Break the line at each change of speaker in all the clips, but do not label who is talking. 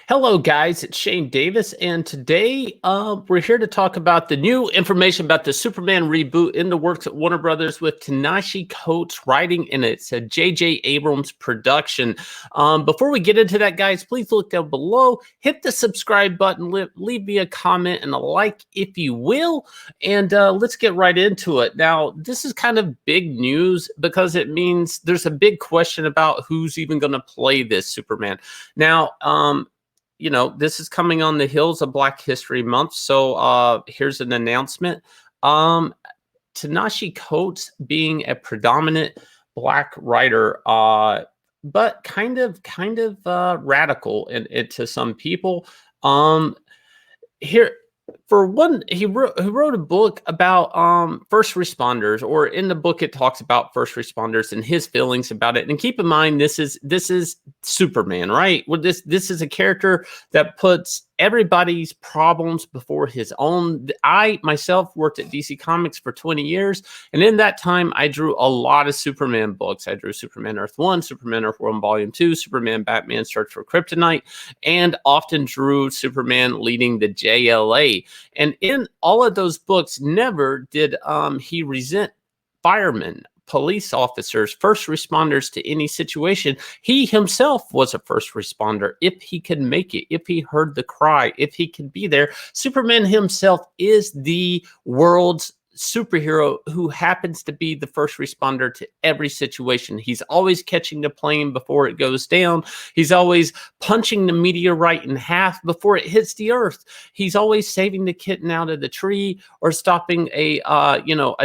Hello, guys. It's Shane Davis, and today we're here to talk about the new information about the Superman reboot in the works at Warner Brothers with Ta-Nehisi Coates writing, and it's a J.J. Abrams production. Before we get into that, guys, please look down below, hit the subscribe button, leave me a comment and a like if you will, and let's get right into it. Now, this is kind of big news because it means there's a big question about who's even going to play this Superman. Now, this is coming on the heels of Black History Month. So here's an announcement. Ta-Nehisi Coates being a predominant Black writer, but kind of radical to some people. Here, for one, he wrote a book about first responders, or in the book it talks about first responders and his feelings about it. And keep in mind, this is Superman, right? Well, this is a character that puts everybody's problems before his own. I myself worked at DC Comics for 20 years, and in that time I drew a lot of Superman books. I drew Superman Earth 1, Superman Earth 1 Volume 2, Superman Batman Search for Kryptonite, and often drew Superman leading the JLA. And in all of those books, never did he resent firemen, police officers, first responders to any situation. He himself was a first responder if he could make it, if he heard the cry, if he could be there. Superman himself is the world's superhero who happens to be the first responder to every situation. He's always catching the plane before it goes down. He's always punching the meteorite in half before it hits the earth. He's always saving the kitten out of the tree or stopping a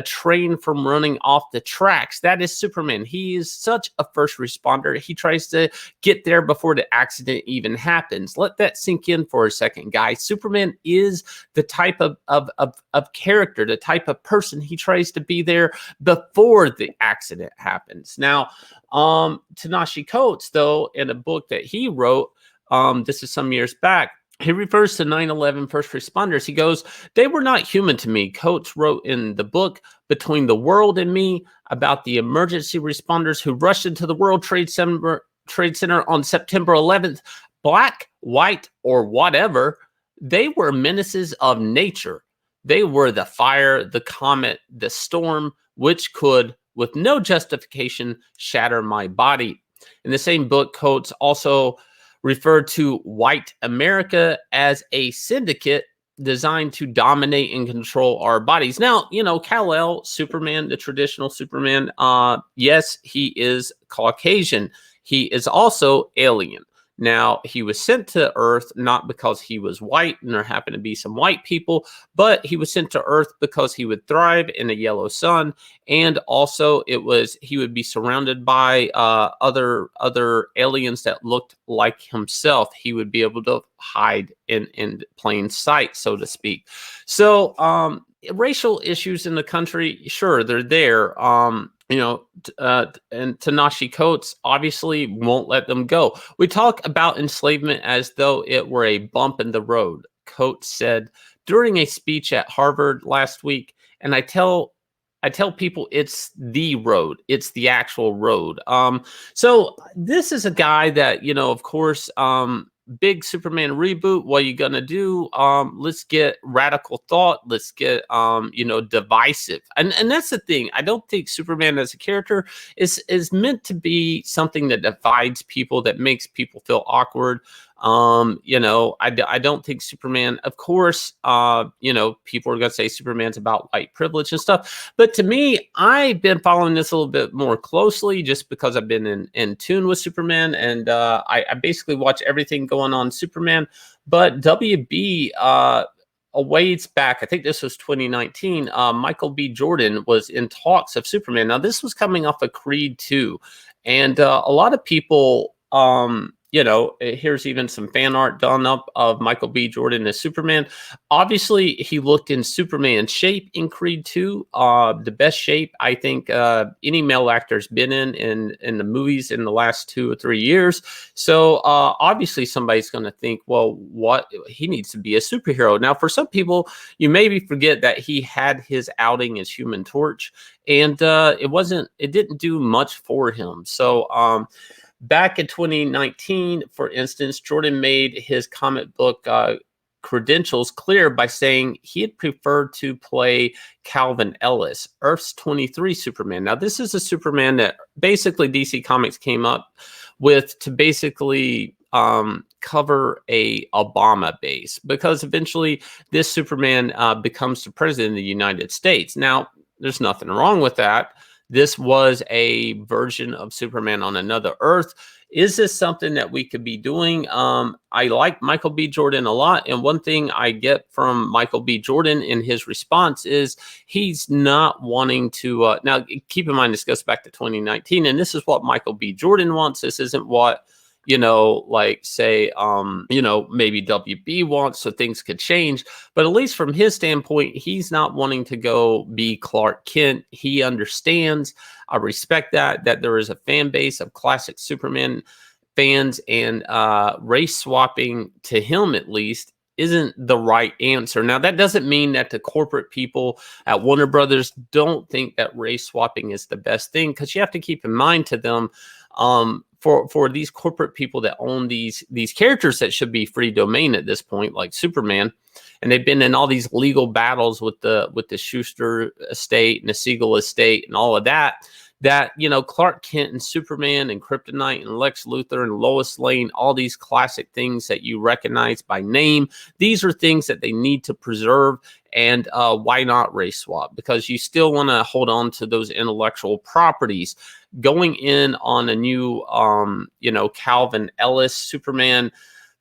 train from running off the tracks. That is Superman. He is such a first responder. He tries to get there before the accident even happens. Let that sink in for a second, guys. Superman is the type of character, the type of person. He tries to be there before the accident happens. Now, Ta-Nehisi Coates, though, in a book that he wrote, this is some years back, he refers to 9/11 first responders. He goes, "They were not human to me." Coates wrote in the book Between the World and Me about the emergency responders who rushed into the World Trade Center on September 11th. Black, white, or whatever, they were menaces of nature. They were the fire, the comet, the storm, which could, with no justification, shatter my body. In the same book, Coates also referred to white America as a syndicate designed to dominate and control our bodies. Now, Kal-El, Superman, the traditional Superman, yes, he is Caucasian. He is also alien. Now, he was sent to Earth not because he was white and there happened to be some white people, but he was sent to Earth because he would thrive in a yellow sun, and also he would be surrounded by other aliens that looked like himself. He would be able to hide in plain sight, so to speak. So, racial issues in the country, sure, they're there. And Ta-Nehisi Coates obviously won't let them go. We talk about enslavement as though it were a bump in the road, Coates said during a speech at Harvard last week. And I tell people it's the road. It's the actual road. So this is a guy that, of course, big Superman reboot. What are you gonna do? Let's get radical thought. Let's get divisive. And that's the thing. I don't think Superman as a character is meant to be something that divides people, that makes people feel awkward. I don't think Superman, of course, people are going to say Superman's about white privilege and stuff. But to me, I've been following this a little bit more closely just because I've been in tune with Superman. And I basically watch everything going on Superman. But WB, a ways back, I think this was 2019, Michael B. Jordan was in talks of Superman. Now, this was coming off of Creed 2. And a lot of people... here's even some fan art done up of Michael B. Jordan as Superman. Obviously, he looked in Superman shape in Creed 2, the best shape I think any male actor's been in the movies in the last 2 or 3 years. So obviously, somebody's going to think, well, what, he needs to be a superhero. Now, for some people, you maybe forget that he had his outing as Human Torch, and it didn't do much for him. So back in 2019, for instance, Jordan made his comic book credentials clear by saying he'd prefer to play Calvin Ellis, Earth's 23 Superman. Now, this is a Superman that basically DC Comics came up with to basically cover a Obama base, because eventually this Superman becomes the president of the United States. Now, there's nothing wrong with that. This was a version of Superman on another Earth. Is this something that we could be doing? I like Michael B. Jordan a lot. And one thing I get from Michael B. Jordan in his response is he's not wanting to. Now, keep in mind, this goes back to 2019. And this is what Michael B. Jordan wants. This isn't what, like say, maybe WB wants, so things could change. But at least from his standpoint, he's not wanting to go be Clark Kent. He understands. I respect that there is a fan base of classic Superman fans, and race swapping, to him at least, isn't the right answer. Now, that doesn't mean that the corporate people at Warner Brothers don't think that race swapping is the best thing, because you have to keep in mind to them, for these corporate people that own these characters that should be free domain at this point, like Superman, and they've been in all these legal battles with the Schuster estate and the Siegel estate and all of that, Clark Kent and Superman and Kryptonite and Lex Luthor and Lois Lane, all these classic things that you recognize by name, these are things that they need to preserve. And why not race swap? Because you still want to hold on to those intellectual properties. Going in on a new, Calvin Ellis Superman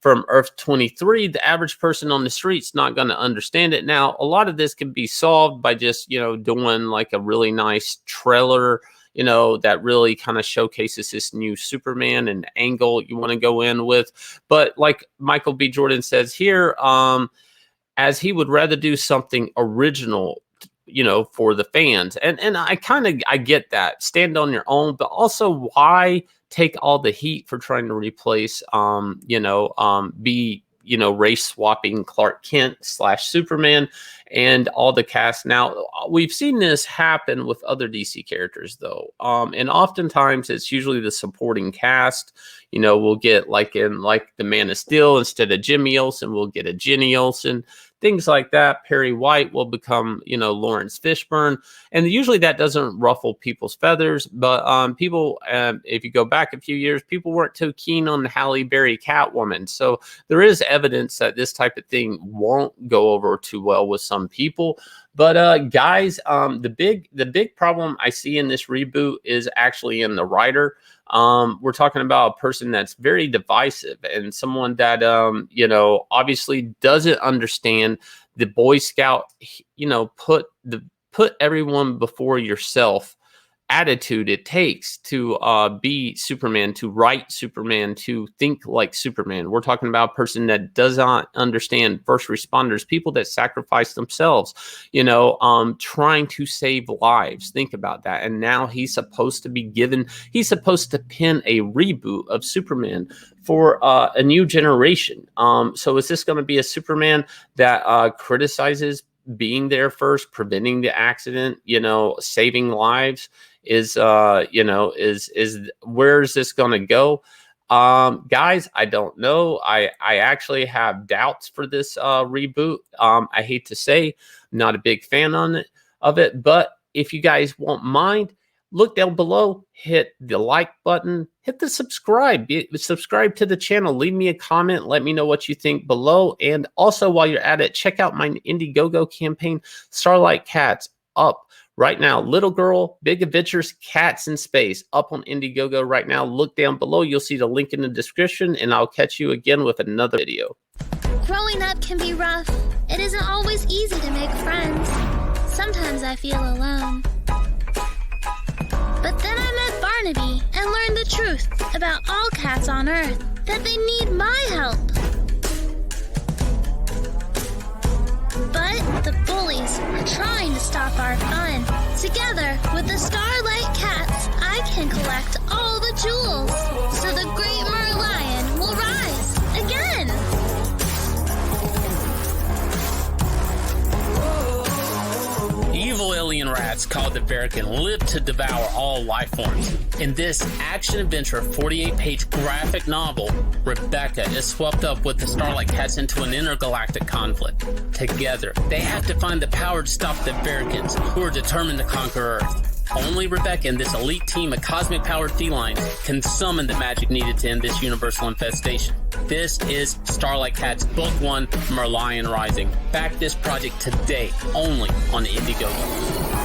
from Earth 23, the average person on the street's not going to understand it. Now, a lot of this can be solved by just, doing like a really nice trailer, that really kind of showcases this new Superman and angle you want to go in with. But like Michael B. Jordan says here, as he would rather do something original, for the fans. And I get that. Stand on your own, but also why take all the heat for trying to replace, race swapping Clark Kent / Superman and all the cast. Now, we've seen this happen with other DC characters, though. And oftentimes it's usually the supporting cast. We'll get like the Man of Steel, instead of Jimmy Olsen, we'll get a Jenny Olsen. Things like that. Perry White will become, Lawrence Fishburne. And usually that doesn't ruffle people's feathers. But people, if you go back a few years, people weren't too keen on the Halle Berry Catwoman. So there is evidence that this type of thing won't go over too well with some people. But guys, the big problem I see in this reboot is actually in the writer. We're talking about a person that's very divisive and someone that, obviously doesn't understand the Boy Scout, put everyone before yourself attitude it takes to be Superman, to write Superman, to think like Superman. We're talking about a person that does not understand first responders, people that sacrifice themselves, trying to save lives. Think about that. And now he's supposed to pen a reboot of Superman for a new generation. So is this going to be a Superman that criticizes being there first, preventing the accident, saving lives? Is where's this going to go? Guys, I don't know. I actually have doubts for this reboot. I hate to say, I'm not a big fan of it, but if you guys won't mind, look down below, hit the like button, hit the subscribe to the channel, leave me a comment, let me know what you think below. And also, while you're at it, check out my Indiegogo campaign, Starlight Cat's up right now. Little Girl, Big Adventures, Cats in Space, up on Indiegogo right now. Look down below, you'll see the link in the description, and I'll catch you again with another video.
Growing up can be rough. It isn't always easy to make friends. Sometimes I feel alone. But then I met Barnaby and learned the truth about all cats on Earth, that they need my help. But the bullies are trying to stop our fun. Together with the Starlight Cats, I can collect all the jewels, so the great Merlion will rise again.
Evil alien rats called the Verican, live to devour all life forms. In this action-adventure 48-page graphic novel, Rebecca is swept up with the Starlight Cats into an intergalactic conflict. Together, they have to find the power to stop the Vericans, who are determined to conquer Earth. Only Rebecca and this elite team of cosmic-powered felines can summon the magic needed to end this universal infestation. This is Starlight Cat's Book 1, Merlion Rising. Back this project today, only on Indiegogo.